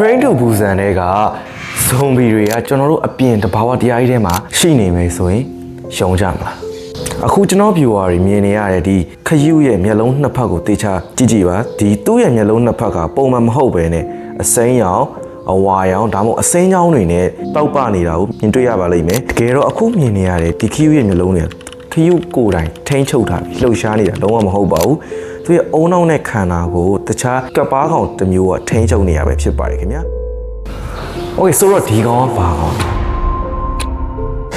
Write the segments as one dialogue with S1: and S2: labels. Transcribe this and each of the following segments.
S1: Train to Busan တွေကဇွန်ဘီတွေကကျွန်တော်တို့အပြင်တဘာဝတရားကြီးထဲမှာရှိနေမယ်ဆိုရင်ရှုံးကြမလားအခုကျွန်တော် viewer တွေမြင်နေရတဲ့ဒီခရုရဲ့မျက်လုံးနှစ်ဖက်ကိုတေချာကြည့်ကြည့်ပါဒီသူ့ရဲ့မျက်လုံးနှစ်ဖက်ကပုံမှန်မဟုတ်ပဲနဲ့အစိမ်းရောင်အဝါရောင်ဒါမှမဟုတ်အစိမ်းချောင်းတွေနဲ့တောက်ပနေတာကိုမြင်တွေ့ရပါလိမ့်မယ်တကယ်တော့အခုမြင်နေရတဲ့ဒီခရုရဲ့မျက်လုံးတွေခရုကိုယ်တိုင်ထိန်းချုပ်ထားပြီးလှုပ်ရှားနေတာလုံးဝမဟုတ်ပါဘူးသူရဲ့အုံနောက်နဲ့ခန္ဓာကိုတခြားကပ်ပါးကောင်တစ်မျိုးကထိန်းချုပ်နေရပဲဖြစ်ပါတယ်ခင်ဗျာโอเคဆိုတော့ဒီကောင်ကဘာကောင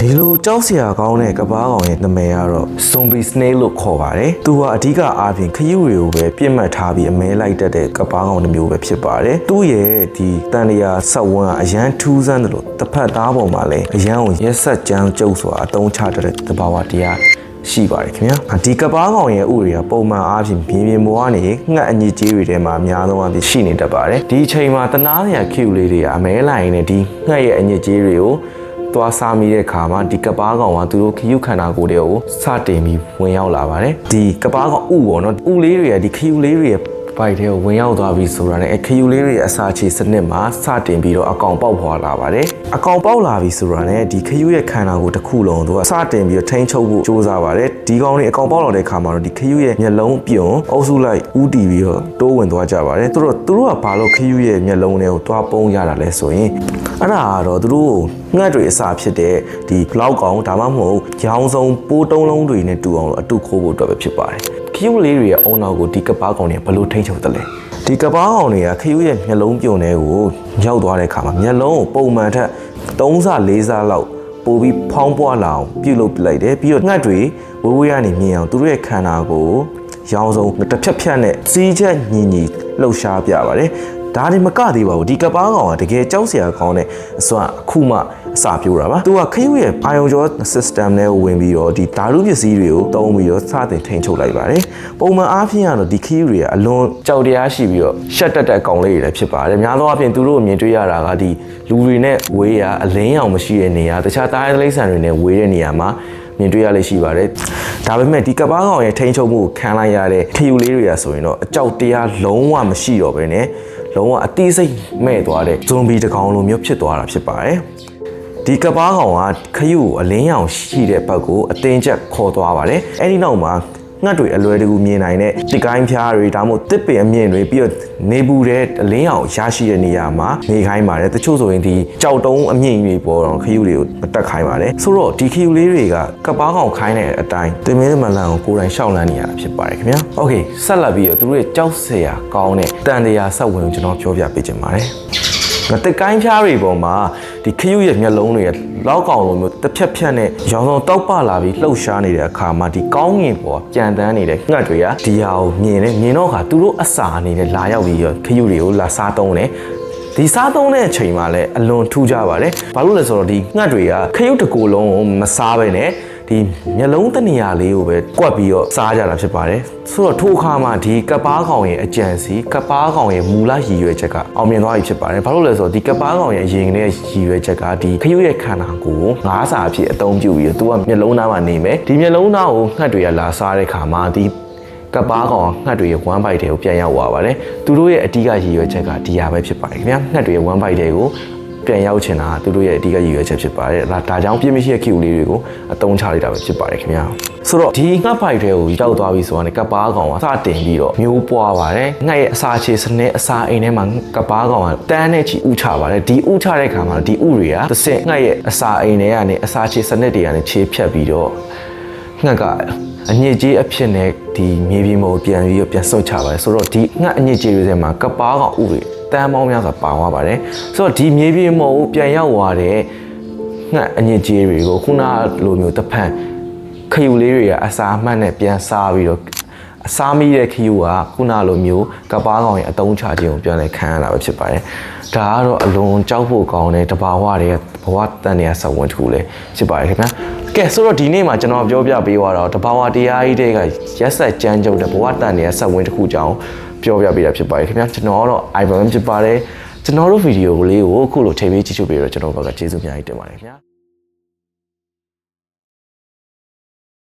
S1: ်ဒီလိုကြောက်စရာကောင်းတဲ့ကပားကောင်ရဲ့နာမည်ကတော့ Zombie Snake လို့ခေါ်ပါတယ်။သူကအဓိကအားဖြင့်ခရုတွေကိုပဲပြစ်မှတ်ထားပြီးအမဲလိုက်တတ်တဲ့ကပားကောင်တစ်မျိုးပဲဖြစ်ပါတယ်။သူ့ရဲ့ဒီတန်လျာဆက်ဝန်းကအရန်ထူးဆန်းတယ်လို့တစ်ဖက်သားပေါ်မှာလည်းအရန်ကိုရက်ဆက်ကြမ်းကြုတ်စွာအသုံးချတတ်တဲ့သဘာဝတရားရှိပါတယ်ခင်ဗျာဒီကပားကောင်ရဲ့ဥတွေကပုံမှန်အားဖြင့်ပြင်းပြင်းမောကနေငှက်အညစ်အကြေးတွေထဲမှာအများဆုံးအဖြစ်ရှိနေတတ်ပါတယ်ဒီအချိန်မှာတနာစရာခရုလေးတွေကအမဲလိုက်နေဒီငှက်ရဲ့အညစ်အကြေးတွေကိုသွားစားမိတဲ့ခါမှာဒီကပားကောင်ကသူတို့ခရုခန္ဓာကိုယ်တွေကိုစတင်ပြီးဝင်ရောက်လာပါတယ်ဒီကပားကောင်ဥပေါ့နော်ဥလေးတွေကဒီခရုလေးတွေရဲ့ပိုက်ထဲကိုဝင်ရောက်သွားပြီးဆိုတာနဲ့ခရုလေးတွေရဲ့အစာချေစနစ်မှာစတင်ပြီးတော့အကောင်ပေါက်ဖွာလာပါတယ်အကောင်ပေါက်လာပြီးဆိုတာနဲ့ဒီခရုရဲ့ခန္ဓာကိုယ်တစ်ခုလုံးသူကစတင်ပြီးတော့ထိန်းချုပ်ဖို့ကြိုးစားပါတယ်ဒီကောင်တွေအကောင်ပေါက်လာတဲ့ခါမှာတော့ဒီခရုရဲ့မျက်လုံးပြုံအုပ်စုလိုက်ဥတီပြီးတော့တိုးဝင်သွားကြပါတယ်သူတို့ကဘာလို့ခရုရဲ့မျက်လုံးတွေကိုသွားပုံးရတာလဲဆိုရင်အဲ့ဒါကတော့သူတို့ငှက်တွေအစာဖြစ်တဲ့ဒီလောက်ကောင်ဒါမှမဟုတ်ရောင်စုံပိုးတုံးလုံးတွေနဲ့တူအောင်လို့အတုခိုးဖို့အတွက်ပဲဖြစ်ပါတယ်ခရုလေးတွေရဲ့အုံနောက်ကိုဒီကပားကောင်တွေဘယ်လိုထိန်းချုပ်တယ်လဲဒီကပားကောင်တွေကခရုရဲ့မျက်လုံးပြုံတွေကိုရောက်သွားတဲ့အခါမှာမျက်လုံးကိုပုံမှန်ထက်3ဆ4ဆလောက်ပိုပြီးဖောင်းပွားလာအောင်ပြုလုပ်ပလိုက်တယ်ပြီးတော့ငှက်တွေဝေးဝေးကနေမြင်အောင်သူတို့ရဲ့ခန္ဓာကိုရောင်စုံတစ်ဖြတ်ဖြတ်နဲ့စီးချက်ညီညီလှုပ်ရှားပြပါတယ်ဒါတွေမကသေးပါဘူးဒီကပားကောင်ကတကယ်ကြောက်စရာကောင်းတဲ့အစွမ်းအခုမှအစာပြိုးတာပါသူကခရုရဲ့အာယုံကြော system နဲ့ဝင်ပြီးတော့ဒီဓာတုပစ္စည်းတွေကိုတုံးပြီးတော့စတင်ထိန်းချုပ်လိုက်ပါတယ်ပုံမှန်အားဖြင့်ကတော့ဒီခရုတွေကအလွန်ကြောက်တရားရှိပြီးတော့ရှက်တက်တက်ကောင်လေးတွေလည်းဖြစ်ပါတယ်များသောအားဖြင့်သူတို့မြင်တွေ့ရတာကဒီလူတွေနဲ့ဝေးရအလင်းရောင်မရှိတဲ့နေရာတခြားသားရဲတိရစ္ဆာန်တွေနဲ့ဝေးတဲ့နေရာမှာမြင်တွေ့ရလိမ့်ရှိပါတယ်ဒါပေမဲ့ဒီကပားကောင်ရဲ့ထိန်းချုပ်မှုကိုခံလိုက်ရတဲ့ခရုလေးတွေကဆိုရင်တော့အကြောက်တရားလုံးဝမရှိတော့ဘဲနဲ့လုံးဝအတိစိတ်မဲ့သွားတဲ့ဇွန်ဘီတစ်ကောင်လိုမျိုးဖြစ်သွားတာဖြစ်ပါတယ်ဒီကပားကောင်ကခရုကိုအလင်းရောင်ရှိတဲ့ဘက်ကိုအတင်းကျပ်ခေါ်သွားပါတယ်အဲ့ဒီနောက်မှာငှက်တွေအလွယ်တကူမြင်နိုင်တဲ့တစ်ကိုင်းဖျားတွေဒါမှမဟုတ်တစ်ပင်အမြင့်တွေပြီးတော့နေပူတဲ့အလင်းရောင်ရရှိတဲ့နေရာမှာနေခိုင်းပါတယ်တချို့ဆိုရင်ဒီကြောက်တုံးအမြင့်တွေပေါ်တော့ခရုတွေကိုတက်ခိုင်းပါတယ်ဆိုတော့ဒီခရုလေးတွေကကပားကောင်ခိုင်းတဲ့အတိုင်းတင်မင်းမလန်ကိုကိုယ်တိုင်ရှောက်လန်းနေရတာဖြစ်ပါတယ်ခင်ဗျာโอเคဆက်လက်ပြီးတော့သူတို့ရဲ့ကြောက်စရာကောင်းတဲ့တန်တရားဆက်ဝင်ကိုကျွန်တော်ပြောပြပေးချင်ပါတယ်တစ်ကိုင်းဖျားတွေပေါ်မှာဒီခရုရဲ့မျက်လုံးတွေလောက်ကောင်လိုမျိုးတစ်ဖြတ်ဖြတ်နဲ့ရောင်စုံတောက်ပလာပြီးလှုပ်ရှားနေတဲ့အခါမှာဒီကောင်းငင်ပေါ်ပြန်တန်းနေတဲ့ငှက်တွေကဒီဟာကိုမြင်တော့ခါသူတို့အစာအနေနဲ့လာရောက်ပြီးခရုတွေကိုလာစားသုံးတယ်ဒီစားသုံးတဲ့အချိန်မှာလည်းအလွန်ထူးကြပါတယ်ဘာလို့လဲဆိုတော့ဒီငှက်တွေကခရုတစ်ကိုယ်လုံးကိုမစားပဲနဲ့ဒီမျက်လုံးတနေရာလေးကိုပဲကွက်ပြီးတော့စားကြတာဖြစ်ပါတယ်ဆိုတော့ထိုအခါမှာဒီကပားကောင်ရဲ့အကြံစီကပားကောင်ရဲ့မူလရည်ရွယ်ချက်ကအောင်မြင်သွားပြီဖြစ်ပါတယ်ဘာလို့လဲဆိုတော့ဒီကပားကောင်ရဲ့အရင်ကရည်ရွယ်ချက်ကဒီခရုရဲ့ခန္ဓာကိုယ်ငါးစာအဖြစ်အသုံးပြုပြီးတော့သူကမျက်လုံးသားမှာနေမယ်ဒီမျက်လုံးသားကိုငှက်တွေကလာစားတဲ့ခါမှာဒီကပားကောင်ငှက်တွေရဲ့ဝမ်းပိုက်တွေကိုပြန်ရောက်သွားပါတယ်သူတို့ရဲ့အဓိကရည်ရွယ်ချက်ကဒီဟာပဲဖြစ်ပါတယ်ခင်ဗျာငှက်တွေရဲ့ဝမ်းပိုက်တွေကိုပြန်ရောက်ချင်တာသူတို့ရဲ့အဓိကရည်ရွယ်ချက်ဖြစ်ပါတယ်ဒါကြောင့်ပြည့်မရှိတဲ့ခရုလေးတွေကိုအသုံးချလိုက်တာပဲဖြစ်ပါတယ်ခင်ဗျာဆိုတော့ဒီငှက်ပိုက်တွေကိုရောက်သွားပြီဆိုတာနဲ့ကပားကောင်ကစတင်ပြီးတော့မျိုးပွားပါတယ်ငှက်ရဲ့အစာချေစနစ်အစာအိမ်ထဲမှာကပားကောင်ကတန်းနဲ့ချီဥချပါတယ်ဒီဥချတဲ့ခါမှာဒီဥတွေကတစ်ဆင့်ငှက်ရဲ့အစာအိမ်ထဲကနေအစာချေစနစ်တွေကနေခြေဖြတ်ပြီးတော့ငှက်ကအညစ်အကြေးအဖြစ်နဲ့ဒီမြေပြင်ပေါ်ပြန်ဆုတ်ချပါတယ်ဆိုတော့ဒီငှက်အညစ်အကြေးတွေထဲမှာကပားကောင်ဥတွေတန်းပေါင်းများစွာပါသွားပါတယ်ဆိုတော့ဒီမြေပြင်ပေါ်ကိုပြန်ရောက်သွားတဲ့ငှက်အညစ်အကြေးတွေကိုခုနလိုမျိုးတစ်ဖက်ခရုလေးတွေကအစာအမှတ်နဲ့ပြန်စားပြီးတော့အစားမိတဲ့ခရုကခုနလိုမျိုးကပားကောင်ရဲ့အတုံးချခြင်းကိုပြန်လဲခံရတာပဲဖြစ်ပါတယ်ဒါကတော့အလွန်ကြောက်ဖို့ကောင်းတဲ့တဘာဝတွေဘဝတန်တရားဆက်ဝင်တစ်ခုလည်းဖြစ်ပါတယ်ခင်ဗျာကဲဆိုတော့ဒီနေ့မှာကျွန်တော်ပြောပြပေးသွားတော့တဘာဝတရားကြီးတွေကရက်ဆက်ကြမ်းကြုတ်တဲ့ဘဝတန်တရားဆက်ဝင်တစ်ခုကြောင်းပြောပြပေးတာဖြစ်ပါတယ်ခင်ဗျာကျွန်တော်တော့ Ivan ဖြစ်ပါတယ်ကျွန်တော်တို့ဗီဒီယိုလေးကိုအခုလိုချိန်ပေးကြည့်ရှုပေးတော့ကျွန်တော်ဘက်ကကျေးဇူးများကြီးတင်ပါတယ်ခင်ဗျာ